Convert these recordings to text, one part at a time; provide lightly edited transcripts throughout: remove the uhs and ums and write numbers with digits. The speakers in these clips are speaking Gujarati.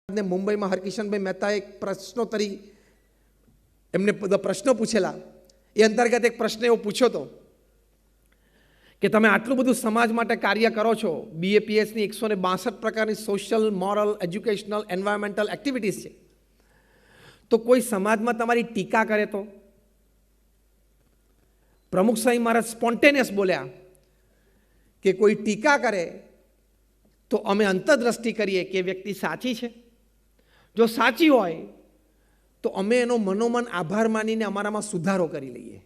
ને મુંબઈમાં હરકિશનભાઈ મહેતાએ એક પ્રશ્નોત્તરી એમને બધા પ્રશ્નો પૂછેલા. એ અંતર્ગત એક પ્રશ્ન એવો પૂછ્યો હતો કે તમે આટલું બધું સમાજ માટે કાર્ય કરો છો, BAPSની 162 પ્રકારની social, moral, educational, environmental activities છે, તો કોઈ સમાજમાં તમારી ટીકા કરે તો? પ્રમુખ સ્વામી મહારાજ સ્પોન્ટેનિયસ બોલ્યા કે કોઈ ટીકા કરે તો અમે અંતર્દ્રષ્ટિ કરીએ કે વ્યક્તિ સાચી છે. જો સાચી હોય તો અમે એનો મનોમન આભાર માનીને અમારામાં સુધારો કરી લઈએ.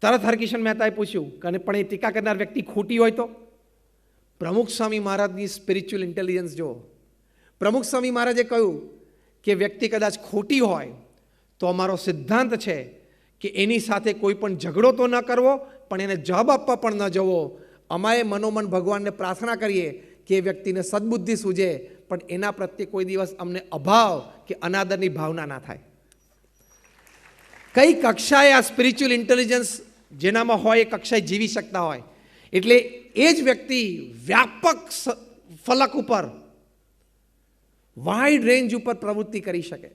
તરત હરકિશન મહેતાએ પૂછ્યું કે પણ એ ટીકા કરનાર વ્યક્તિ ખોટી હોય તો? પ્રમુખ સ્વામી મહારાજની સ્પિરિચ્યુઅલ ઇન્ટેલિજન્સ જો. પ્રમુખ સ્વામી મહારાજે કહ્યું કે વ્યક્તિ કદાચ ખોટી હોય તો અમારો સિદ્ધાંત છે કે એની સાથે કોઈ પણ ઝઘડો તો ન કરવો, પણ એને જવાબ આપવા પણ ન જવો. અમારે મનોમન ભગવાનને પ્રાર્થના કરીએ કે એ વ્યક્તિને સદબુદ્ધિ સૂજે, પણ એના પ્રત્યે કોઈ દિવસ અમને અભાવ કે અનાદરની ભાવના ના થાય. કઈ કક્ષાએ આ સ્પિરિચ્યુઅલ ઇન્ટેલિજન્સ જેનામાં હોય એ કક્ષાએ જીવી શકતા હોય, એટલે એ જ વ્યક્તિ વ્યાપક ફલક ઉપર, વાઇડ રેન્જ ઉપર પ્રવૃત્તિ કરી શકે.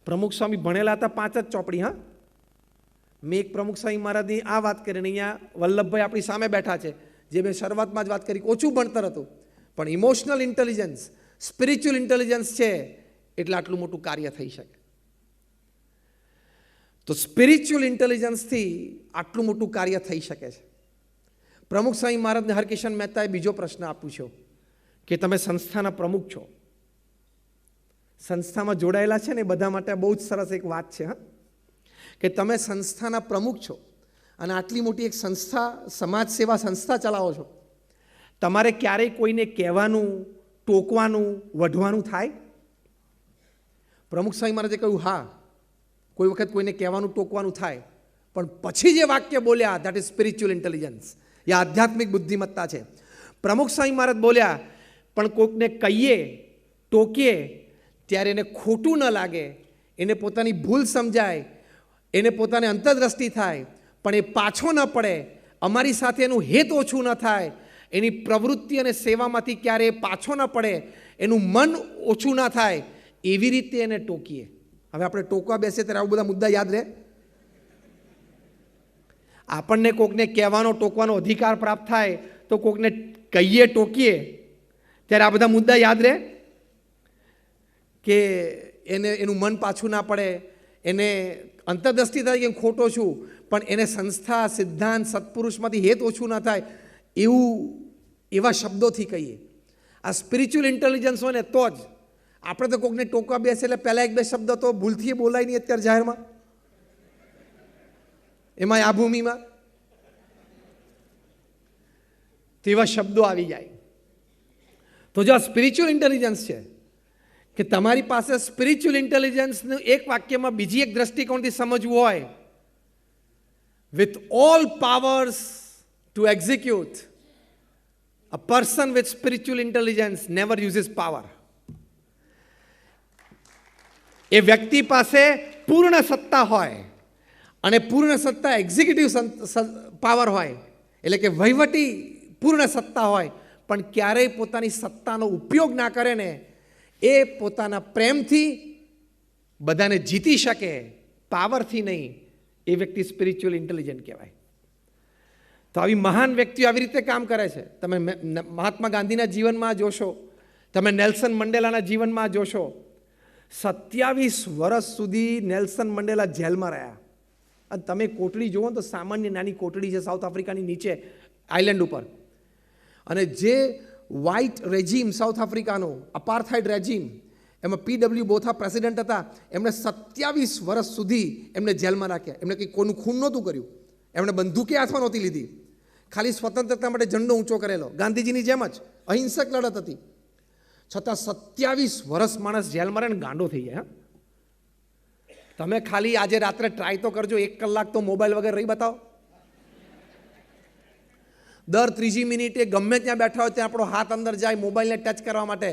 પ્રમુખ સ્વામી ભણેલા હતા 5 જ ચોપડી. હા, મેં એક પ્રમુખ સ્વામી મહારાજની આ વાત કરીને, અહીંયા વલ્લભભાઈ આપણી સામે બેઠા છે, જે મેં શરૂઆતમાં જ વાત કરી, ઓછું ભણતર હતું, પણ ઇમોશનલ ઇન્ટેલિજન્સ, સ્પિરિચ્યુઅલ ઇન્ટેલિજન્સ છે એટલે આટલું મોટું કાર્ય થઈ શકે. તો સ્પિરિચ્યુઅલ ઇન્ટેલિજન્સથી આટલું મોટું કાર્ય થઈ શકે છે. પ્રમુખ સ્વામી મહારાજને હરકિશન મહેતાએ બીજો પ્રશ્ન પૂછ્યો કે તમે સંસ્થાના પ્રમુખ છો, સંસ્થામાં જોડાયેલા છે ને, બધા માટે બહુ જ સરસ એક વાત છે. હા, કે તમે સંસ્થાના પ્રમુખ છો અને આટલી મોટી એક સંસ્થા, સમાજ સેવા સંસ્થા ચલાવો છો, તમારે ક્યારેય કોઈને કહેવાનું, ટોકવાનું, વઢવાનું થાય? પ્રમુખ સ્વામી મહારાજે કહ્યું હા, કોઈ વખત કોઈને કહેવાનું, ટોકવાનું થાય, પણ પછી જે વાક્ય બોલ્યા, દેટ ઇઝ સ્પિરિચ્યુઅલ ઇન્ટેલિજન્સ, એ આધ્યાત્મિક બુદ્ધિમત્તા છે. પ્રમુખ સ્વામી મહારાજ બોલ્યા પણ કોઈકને કહીએ, ટોકીએ ત્યારે એને ખોટું ન લાગે, એને પોતાની ભૂલ સમજાય, એને પોતાને અંતર્દ્રષ્ટિ થાય, પણ એ પાછો ન પડે, અમારી સાથે એનું હેત ઓછું ન થાય, એની પ્રવૃત્તિ અને સેવામાંથી ક્યારેય પાછો ન પડે, એનું મન ઓછું ન થાય, એવી રીતે એને ટોકીએ. હવે આપણે ટોકવા બેસીએ ત્યારે આવું બધા મુદ્દા યાદ રહે? આપણને કોકને કહેવાનો, ટોકવાનો અધિકાર પ્રાપ્ત થાય તો કોકને કહીએ, ટોકીએ ત્યારે આ બધા મુદ્દા યાદ રહે કે એને એનું મન પાછું ના પડે, એને અંતર્દ્રષ્ટિ થાય કે ખોટો છું, પણ એને સંસ્થા, સિદ્ધાંત, સત્પુરુષમાંથી હેત ઓછું ના થાય, એવા શબ્દોથી કહીએ. આ સ્પિરિચ્યુઅલ ઇન્ટેલિજન્સ હોય ને તો જ. આપણે તો કોકને ટોકવા બેસે એટલે પહેલાં 1-2 શબ્દ તો ભૂલથી બોલાય નહીં અત્યારે જાહેરમાં, એમાં આ ભૂમિમાં તેવા શબ્દો આવી જાય. તો જો આ સ્પિરિચ્યુઅલ ઇન્ટેલિજન્સ છે કે તમારી પાસે સ્પિરિચ્યુઅલ ઇન્ટેલિજન્સનું એક વાક્યમાં બીજી એક દ્રષ્ટિકોણથી સમજવું હોય, with all powers to execute, a person with spiritual intelligence never uses power. એ વ્યક્તિ પાસે પૂર્ણ સત્તા હોય, અને પૂર્ણ સત્તા એક્ઝિક્યુટિવ પાવર હોય, એટલે કે વહીવટી પૂર્ણ સત્તા હોય, પણ ક્યારેય પોતાની સત્તાનો ઉપયોગ ના કરે ને, એ પોતાના પ્રેમથી બધાને જીતી શકે, પાવરથી નહીં, એ વ્યક્તિ સ્પિરિચ્યુઅલ ઇન્ટેલિજન્ટ કહેવાય. તો આવી મહાન વ્યક્તિઓ આવી રીતે કામ કરે છે. તમે મહાત્મા ગાંધીના જીવનમાં જોશો, તમે નેલ્સન મંડેલાના જીવનમાં જોશો, 27 વર્ષ સુધી નેલ્સન મંડેલા જેલમાં રહ્યા. અને તમે કોટડી જુઓ તો સામાન્ય નાની કોટડી છે સાઉથ આફ્રિકાની નીચે આઇલેન્ડ ઉપર, અને જે વ્હાઇટ રેજીમ સાઉથ આફ્રિકાનો અપાર્થાઇડ રેજીમ, એમાં PW બોથા પ્રેસિડેન્ટ હતા, એમણે 27 વર્ષ સુધી એમને જેલમાં રાખ્યા. એમણે કંઈ કોઈનું ખૂન નહોતું કર્યું, એમણે બંદૂકે હાથમાં નહોતી લીધી, ખાલી સ્વતંત્રતા માટે ઝંડો ઊંચો કરેલો, ગાંધીજીની જેમ જ અહિંસક લડત હતી. છતાં 27 વર્ષ માણસ જેલમાં રહે ને ગાંડો થઈ જાય. તમે ખાલી આજે રાત્રે ટ્રાય તો કરજો, 1 કલાક તો મોબાઈલ વગર રહી બતાવો. દર 3જી મિનિટે ગમે ત્યાં બેઠા હોય ત્યાં આપણો હાથ અંદર જાય મોબાઈલને ટચ કરવા માટે.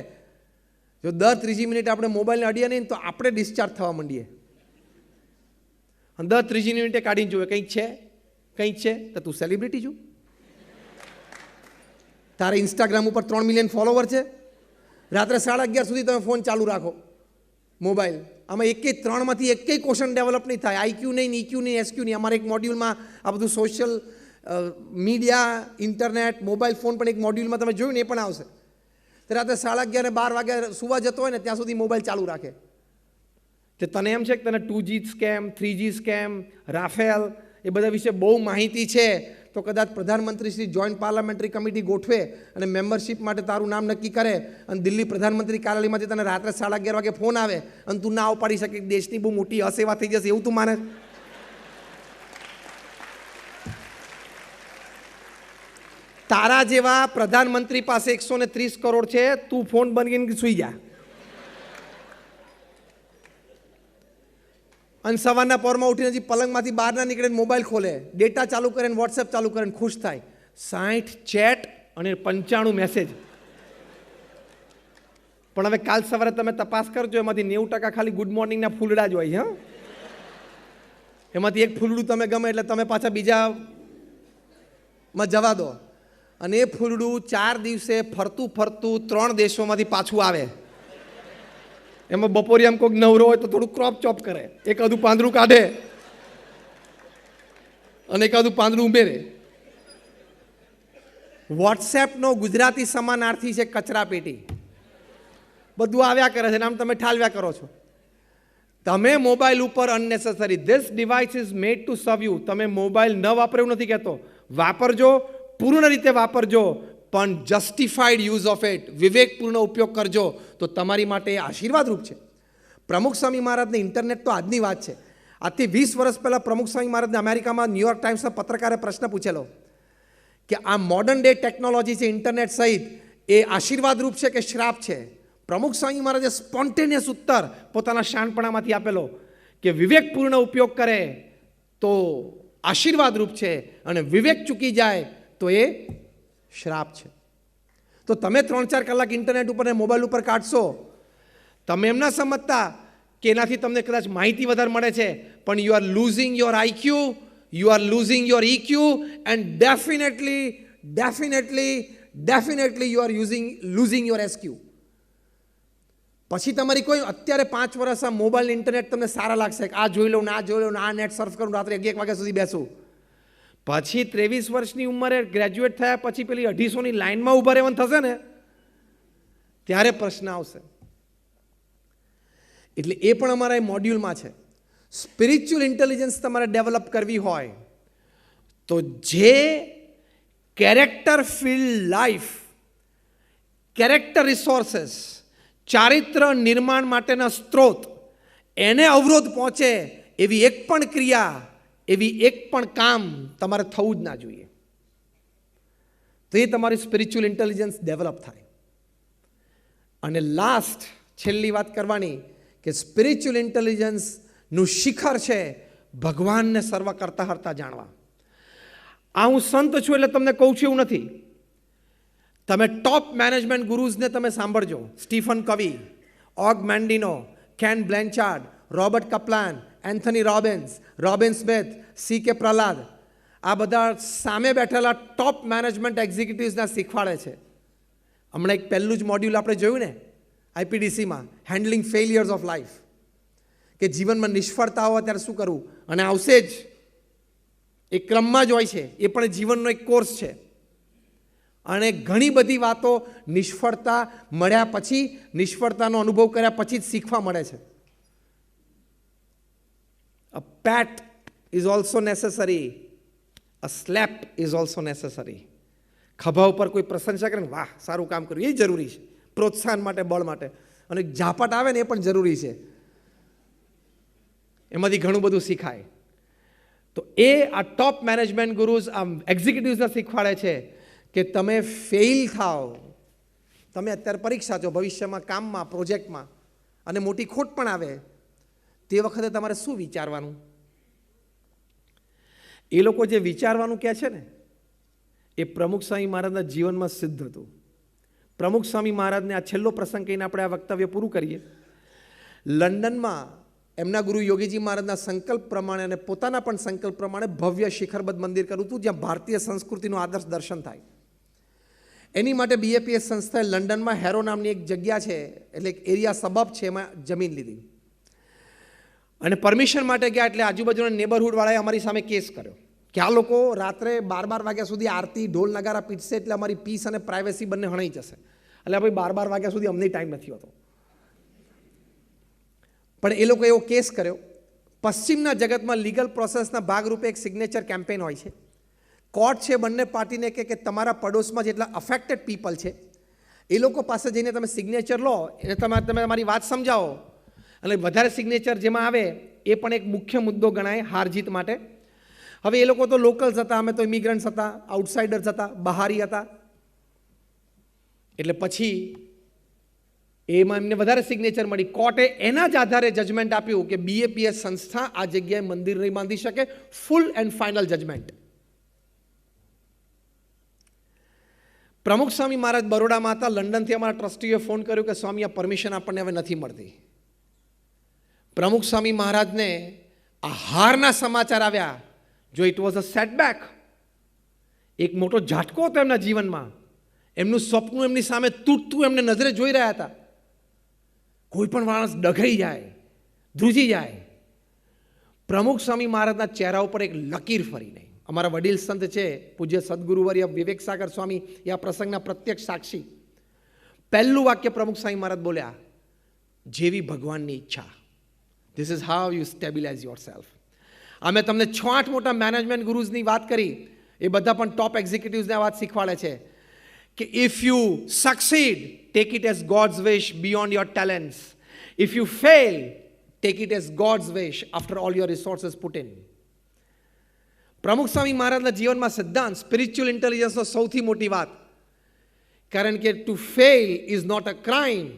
જો દર 3જી મિનિટે આપણે મોબાઈલને અડીએ નહીં તો આપણે ડિસ્ચાર્જ થવા માંડીએ. અને દર 3જી મિનિટે કાઢીને જોઈએ કંઈક છે તો તું સેલિબ્રિટી છું, તારે ઇન્સ્ટાગ્રામ ઉપર 3 મિલિયન ફોલોવર છે, રાત્રે 11:30 સુધી તમે ફોન ચાલુ રાખો, મોબાઈલ. આમાં એકેય 3માંથી એકેય ક્વેશ્ચન ડેવલપ નહીં થાય. આઈક્યુ નહીં, ઇક્યુ નહીં, એસક્યુ નહીં. અમારે એક મોડ્યુલમાં આ બધું social media, internet, mobile phone પણ એક મોડ્યુલમાં તમે જોયું ને એ પણ આવશે. તો રાત્રે 11:30 ને 12 વાગ્યા સુવા જતો હોય ને ત્યાં સુધી મોબાઈલ ચાલુ રાખે. કે તને એમ છે કે તને 2G scam, 3G scam, Rafale એ બધા વિશે બહુ માહિતી છે, તો કદાચ પ્રધાનમંત્રી શ્રી જોઈન્ટ પાર્લામેન્ટરી કમિટી ગોઠવે અને મેમ્બરશિપ માટે તારું નામ નક્કી કરે અને દિલ્હી પ્રધાનમંત્રી કાર્યાલયમાંથી તને રાત્રે 11:30 વાગે ફોન આવે અને તું ના ઉપાડી શકે, દેશની બહુ મોટી અસેવા થઈ જશે, એવું તું માને? તારા જેવા પ્રધાનમંત્રી પાસે 130 કરોડ છે, તું ફોન બંધ કરીને સૂઈ જા અને સવારના પોરમાં ઉઠીને હજી પલંગમાંથી બહાર ના નીકળે, મોબાઈલ ખોલે, ડેટા ચાલુ કરે, વોટ્સએપ ચાલુ કરે, ખુશ થાય. 60 ચેટ અને 95 મેસેજ. પણ હવે કાલ સવારે તમે તપાસ કરજો, એમાંથી 90% ખાલી ગુડ મોર્નિંગના ફૂલડા જ હોય. હા, એમાંથી એક ફૂલડું તમે ગમે એટલે તમે પાછા બીજામાં જવા દો, અને એ ફૂલડું 4 દિવસે ફરતું ફરતું 3 દેશોમાંથી પાછું આવે. એમાં બપોરે આમ કોઈક નવરો હોય તો થોડું ક્રોપ ચોપ કરે, એકાદું પાંદડું કાઢે અને એકાદું પાંદડું ઉમેરે. વોટ્સએપનો ગુજરાતી સમાનાર્થી છે કચરા પેટી. બધું આવ્યા કરે છે, આમ તમે ઠાલવ્યા કરો છો. તમે મોબાઈલ ઉપર અનનેસેસરી, this device is made two સર્વ યુ. તમે મોબાઈલ ન વાપરો એવું નથી કહેતો, વાપરજો, પૂર્ણ રીતે વાપરજો, પણ જસ્ટિફાઈડ યુઝ ઓફ ઇટ, વિવેકપૂર્ણ ઉપયોગ કરજો, તો તમારી માટે એ આશીર્વાદરૂપ છે. પ્રમુખ સ્વામી મહારાજને ઇન્ટરનેટ તો આજની વાત છે. આજથી 20 વર્ષ પહેલાં પ્રમુખ સ્વામી મહારાજને અમેરિકામાં ન્યૂયોર્ક ટાઈમ્સના પત્રકારે પ્રશ્ન પૂછેલો કે આ મોડર્ન ડે ટેકનોલોજી છે ઇન્ટરનેટ સહિત, એ આશીર્વાદરૂપ છે કે શ્રાપ છે? પ્રમુખ સ્વામી મહારાજે સ્પોન્ટેનિયસ ઉત્તર પોતાના શાણપણામાંથી આપેલો કે વિવેકપૂર્ણ ઉપયોગ કરે તો આશીર્વાદરૂપ છે, અને વિવેક ચૂકી જાય તો એ શ્રાપ છે. તો તમે 3-4 કલાક ઇન્ટરનેટ ઉપર ને મોબાઈલ ઉપર કાઢશો, તમે એમ ના સમજતા કે એનાથી તમને કદાચ માહિતી વધારે મળે છે, પણ you are losing your IQ, you are losing your EQ, and definitely you are losing your SQ. પછી તમારી કોઈ અત્યારે 5 વર્ષ આ મોબાઈલ ઇન્ટરનેટ તમને સારા લાગશે, આ જોઈ લઉં, આ જોઈ લઉં, આ નેટ સર્ફ કરું, રાત્રે 11 વાગ્યા સુધી બેસું. પછી 23 વર્ષની ઉંમરે ગ્રેજ્યુએટ થયા પછી પેલી 250ની લાઈનમાં ઊભા રહેવાનું થશે ને, ત્યારે પ્રશ્ન આવશે. એટલે એ પણ અમારા મોડ્યુલમાં છે. સ્પિરિચ્યુઅલ ઇન્ટેલિજન્સ તમારે ડેવલપ કરવી હોય તો જે character field life, character resources, ચારિત્ર નિર્માણ માટેના સ્ત્રોત, એને અવરોધ પહોંચે એવી એક પણ ક્રિયા, એવી એક પણ કામ તમારે થવું જ ના જોઈએ. તો એ તમારી સ્પિરિચ્યુઅલ ઇન્ટેલિજન્સ ડેવલપ થાય. અને લાસ્ટ છેલ્લી વાત કરવાની કે સ્પિરિચ્યુઅલ ઇન્ટેલિજન્સનું શિખર છે ભગવાનને સર્વ કરતા હરતા જાણવા. આ હું સંત છું એટલે તમને કહું છું એવું નથી. તમે ટોપ મેનેજમેન્ટ ગુરુઝને તમે સાંભળજો. Stephen Covey, Og Mandino, Ken Blanchard, Robert Kaplan, Anthony Robbins, Robin Smith, C.K. Prahlad, આ બધા સામે બેઠેલા ટોપ મેનેજમેન્ટ એક્ઝિક્યુટિવ્સના શીખવાડે છે. હમણાં એક પહેલું જ મોડ્યુલ આપણે જોયું ને IPDCમાં, હેન્ડલિંગ ફેલિયર્સ ઓફ લાઈફ, કે જીવનમાં નિષ્ફળતા હોય ત્યારે શું કરવું, અને આવશે જ, એ ક્રમમાં જ હોય છે, એ પણ જીવનનો એક કોર્સ છે. અને ઘણી બધી વાતો નિષ્ફળતા મળ્યા પછી, નિષ્ફળતાનો અનુભવ કર્યા પછી જ શીખવા મળે છે. A pat is also necessary. A slap is also necessary. ખભા ઉપર કોઈ પ્રશંસા કરે ને, વાહ સારું કામ કર્યું, એ જરૂરી છે પ્રોત્સાહન માટે, બળ માટે. અને ઝાપટ આવે ને એ પણ જરૂરી છે, એમાંથી ઘણું બધું શીખાય. તો એ આ ટોપ મેનેજમેન્ટ ગુરુઝ, આ એક્ઝિક્યુટિવ્સને શીખવાડે છે કે તમે ફેઇલ થાઓ, તમે અત્યારે પરીક્ષા છો, ભવિષ્યમાં કામમાં, પ્રોજેક્ટમાં, અને મોટી ખોટ પણ આવે, તે વખતે તમારે શું વિચારવાનું? એ લોકો જે વિચારવાનું કહે છે ને, એ પ્રમુખ સ્વામી મહારાજના જીવનમાં સિદ્ધ હતું. પ્રમુખ સ્વામી મહારાજને આ છેલ્લો પ્રસંગ કહીને આપણે આ વક્તવ્ય પૂરું કરીએ. લંડનમાં એમના ગુરુ યોગીજી મહારાજના સંકલ્પ પ્રમાણે અને પોતાના પણ સંકલ્પ પ્રમાણે ભવ્ય શિખરબદ્ધ મંદિર કર્યું હતું, જ્યાં ભારતીય સંસ્કૃતિનું આદર્શ દર્શન થાય. એની માટે BAPS સંસ્થાએ લંડનમાં હેરો નામની એક જગ્યા છે, એટલે એક એરિયા સબબ છે, એમાં જમીન લીધી અને પરમિશન માટે ગયા. એટલે આજુબાજુના નેબરહુડવાળાએ અમારી સામે કેસ કર્યો કે આ લોકો રાત્રે 12 વાગ્યા સુધી આરતી ઢોલ નગારા પીટશે એટલે અમારી પીસ અને પ્રાઇવેસી બંને હણાઈ જશે. એટલે ભાઈ 12 વાગ્યા સુધી અમને ટાઈમ નથી હોતો. પણ એ લોકો એવો કેસ કર્યો. પશ્ચિમના જગતમાં લીગલ પ્રોસેસના ભાગરૂપે એક સિગ્નેચર કેમ્પેન હોય છે. કોર્ટ છે બંને પાર્ટીને કે તમારા પડોશમાં જેટલા અફેક્ટેડ પીપલ છે એ લોકો પાસે જઈને તમે સિગ્નેચર લો, એટલે તમે તમારી વાત સમજાવો, અને વધારે સિગ્નેચર જેમાં આવે એ પણ એક મુખ્ય મુદ્દો ગણાય હાર જીત માટે. હવે એ લોકો તો લોકલ્સ હતા, અમે તો ઇમિગ્રન્ટ્સ હતા, આઉટસાઇડર્સ હતા, બહારી હતા. એટલે પછી એમાં એમને વધારે સિગ્નેચર મળી. કોર્ટે એના જ આધારે જજમેન્ટ આપ્યું કે BAPS સંસ્થા આ જગ્યાએ મંદિર નહીં બાંધી શકે. Full and final judgement. Pramukh Swami મહારાજ બરોડામાં હતા. લંડનથી અમારા ટ્રસ્ટીઓએ ફોન કર્યો કે સ્વામી આ પરમિશન આપણને હવે નથી મળતી. પ્રમુખ સ્વામી મહારાજને આ હારના સમાચાર આવ્યા. જો ઇટ વોઝ અ સેટબેક, એક મોટો ઝાટકો હતો એમના જીવનમાં. એમનું સપનું એમની સામે તૂટતું એમને નજરે જોઈ રહ્યા હતા. કોઈ પણ માણસ ડઘાઈ જાય, ધ્રુજી જાય. પ્રમુખ સ્વામી મહારાજના ચહેરા ઉપર એક લકીર ફરી નહીં. અમારા વડીલ સંત છે પૂજ્ય સદગુરુવર્ય વિવેક સાગર સ્વામી, એ આ પ્રસંગના પ્રત્યક્ષ સાક્ષી. પહેલું વાક્ય પ્રમુખ સ્વામી મહારાજ બોલ્યા, જેવી ભગવાનની ઈચ્છા. This is how you stabilise your self. અમે તમને 6-8 મોટા મેનેજમેન્ટ ગુરુઝની વાત કરી, એ બધા પણ ટોપ એક્ઝિક્યુટિવ્સને આ વાત શીખવાડે છે કે if you succeed, take it as God's wish beyond your talents. If you fail, take it as God's wish after all your resources put in. Pramukh Swami મહારાજના જીવનમાં સિદ્ધાંત સ્પિરિચ્યુઅલ ઇન્ટેલિજન્સનો સૌથી મોટી વાત. કારણ કે to fail is not a crime,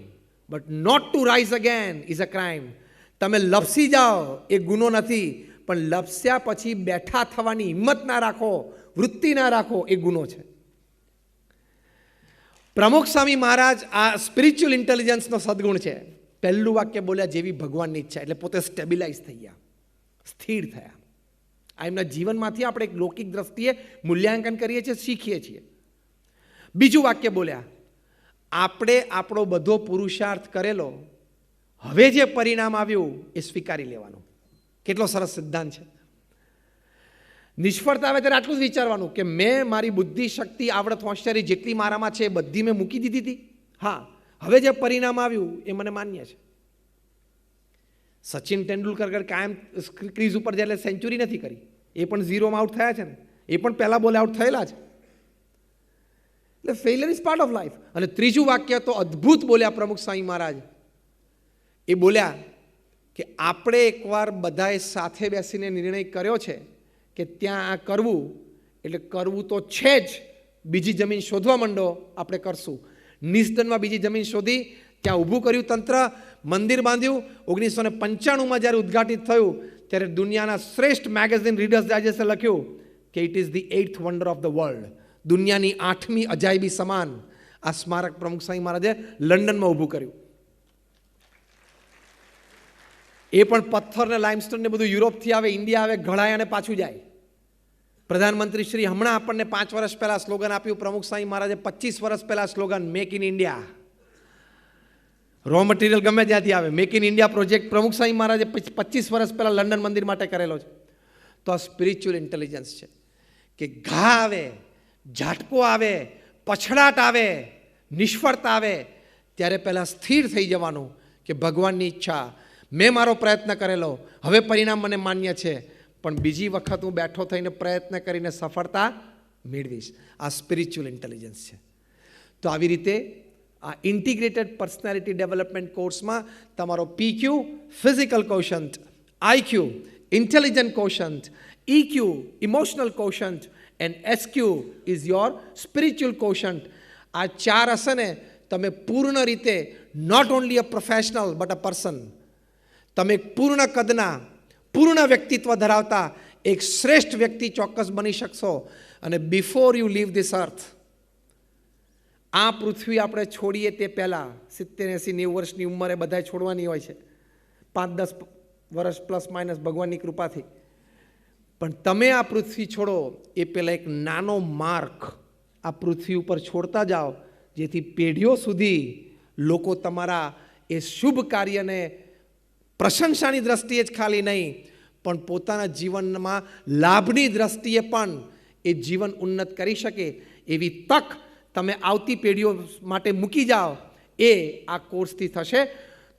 but not to rise again is a crime. તમે લપસી જાઓ એ ગુનો નથી, પણ લપસ્યા પછી બેઠા થવાની હિંમત ના રાખો, વૃત્તિ ના રાખો, એ ગુનો છે. પ્રમુખ સ્વામી મહારાજ આ સ્પિરિચ્યુઅલ ઇન્ટેલિજન્સનો સદગુણ છે. પહેલું વાક્ય બોલ્યા, જેવી ભગવાનની ઈચ્છા. એટલે પોતે સ્ટેબિલાઇઝ થઈ ગયા, સ્થિર થયા. આ એમના જીવનમાંથી આપણે એક લૌકિક દ્રષ્ટિએ મૂલ્યાંકન કરીએ છીએ, શીખીએ છીએ. બીજું વાક્ય બોલ્યા, આપણે આપણો બધો પુરુષાર્થ કરેલો, હવે જે પરિણામ આવ્યું એ સ્વીકારી લેવાનું. કેટલો સરસ સિદ્ધાંત છે. નિષ્ફળતા આવે ત્યારે આટલું જ વિચારવાનું કે મેં મારી બુદ્ધિ, શક્તિ, આવડત, હોશિયારી જેટલી મારામાં છે એ બધી મેં મૂકી દીધી હતી. હા, હવે જે પરિણામ આવ્યું એ મને માન્ય છે. સચિન તેંડુલકર કાયમ ક્રીઝ ઉપર જાય એટલે સેન્ચુરી નથી કરી, એ પણ 0માં આઉટ થયા છે ને, એ પણ પહેલા બોલે આઉટ થયેલા છે. એટલે failure is part of life. અને ત્રીજું વાક્ય તો અદ્ભુત બોલ્યા પ્રમુખ સ્વામી મહારાજ. એ બોલ્યા કે આપણે એકવાર બધાએ સાથે બેસીને નિર્ણય કર્યો છે કે ત્યાં આ કરવું, એટલે કરવું તો છે જ. બીજી જમીન શોધવા માંડો, આપણે કરશું. નિસ્દનમાં બીજી જમીન શોધી, ત્યાં ઊભું કર્યું તંત્ર, મંદિર બાંધ્યું. 1995માં જ્યારે ઉદ્ઘાટિત થયું ત્યારે દુનિયાના શ્રેષ્ઠ મેગેઝિન રીડર્સ ડાયજેસ્ટે લખ્યું કે it is the 8th wonder of the world. દુનિયાની 8મી અજાયબી સમાન આ સ્મારક પ્રમુખ સ્વામી મહારાજે લંડનમાં ઊભું કર્યું. એ પણ પથ્થર ને લાઇમસ્ટોન ને બધું યુરોપથી આવે, ઇન્ડિયા આવે, ઘડાય અને પાછું જાય. પ્રધાનમંત્રી શ્રી હમણાં આપણને 5 વર્ષ પહેલા સ્લોગન આપ્યું પ્રમુખ સ્વામી મહારાજે 25 વર્ષ પહેલા slogan make in India. Raw material ગમે ત્યાંથી આવે, મેક ઇન ઇન્ડિયા પ્રોજેક્ટ પ્રમુખ સ્વામી મહારાજે 25 વર્ષ પહેલા લંડન મંદિર માટે કરેલો છે. તો આ સ્પિરિચ્યુઅલ ઇન્ટેલિજન્સ છે કે ઘા આવે, ઝાટકો આવે, પછડાટ આવે, નિષ્ફળતા આવે, ત્યારે પહેલાં સ્થિર થઈ જવાનું કે ભગવાનની ઈચ્છા, મેં મારો પ્રયત્ન કરેલો, હવે પરિણામ મને માન્ય છે, પણ બીજી વખત હું બેઠો થઈને પ્રયત્ન કરીને સફળતા મેળવીશ. આ સ્પિરિચ્યુઅલ ઇન્ટેલિજન્સ છે. તો આવી રીતે આ ઇન્ટિગ્રેટેડ પર્સનાલિટી ડેવલપમેન્ટ કોર્સમાં તમારો PQ physical quotient, IQ intelligent quotient, EQ emotional quotient and SQ is your spiritual quotient. આ 4 હશે ને, તમે પૂર્ણ રીતે not only a professional but a person, તમે પૂર્ણ કદના, પૂર્ણ વ્યક્તિત્વ ધરાવતા એક શ્રેષ્ઠ વ્યક્તિ ચોક્કસ બની શકશો. અને before you leave this earth, આ પૃથ્વી આપણે છોડીએ તે પહેલાં 70, 80, 90 વર્ષની ઉંમરે બધાએ છોડવાની હોય છે, 5-10 વર્ષ પ્લસ માઇનસ ભગવાનની કૃપાથી. પણ તમે આ પૃથ્વી છોડો એ પહેલાં એક નાનો માર્ક આ પૃથ્વી ઉપર છોડતા જાઓ, જેથી પેઢીઓ સુધી લોકો તમારા એ શુભ કાર્યને પ્રશંસાની દ્રષ્ટિએ જ ખાલી નહીં, પણ પોતાના જીવનમાં લાભની દ્રષ્ટિએ પણ એ જીવન ઉન્નત કરી શકે એવી તક તમે આવતી પેઢીઓ માટે મૂકી જાઓ, એ આ કોર્સથી થશે.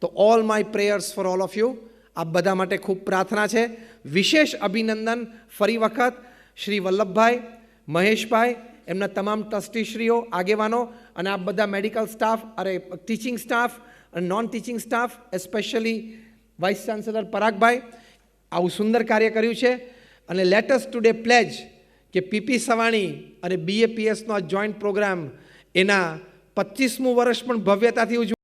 તો all my prayers for all of you. આ બધા માટે ખૂબ પ્રાર્થના છે. વિશેષ અભિનંદન ફરી વખત શ્રી વલ્લભભાઈ, મહેશભાઈ, એમના તમામ ટ્રસ્ટીશ્રીઓ, આગેવાનો અને આ બધા મેડિકલ સ્ટાફ, ટીચિંગ સ્ટાફ અને non teaching staff, especially vice chancellor પરાગભાઈ, આવું સુંદર કાર્ય કર્યું છે. અને લેટસ ટુડે પ્લેજ કે પીપી સવાણી અને બીએપીએસનો આ જોઈન્ટ પ્રોગ્રામ એના 25મું વર્ષ પણ ભવ્યતાથી ઉજવવામાં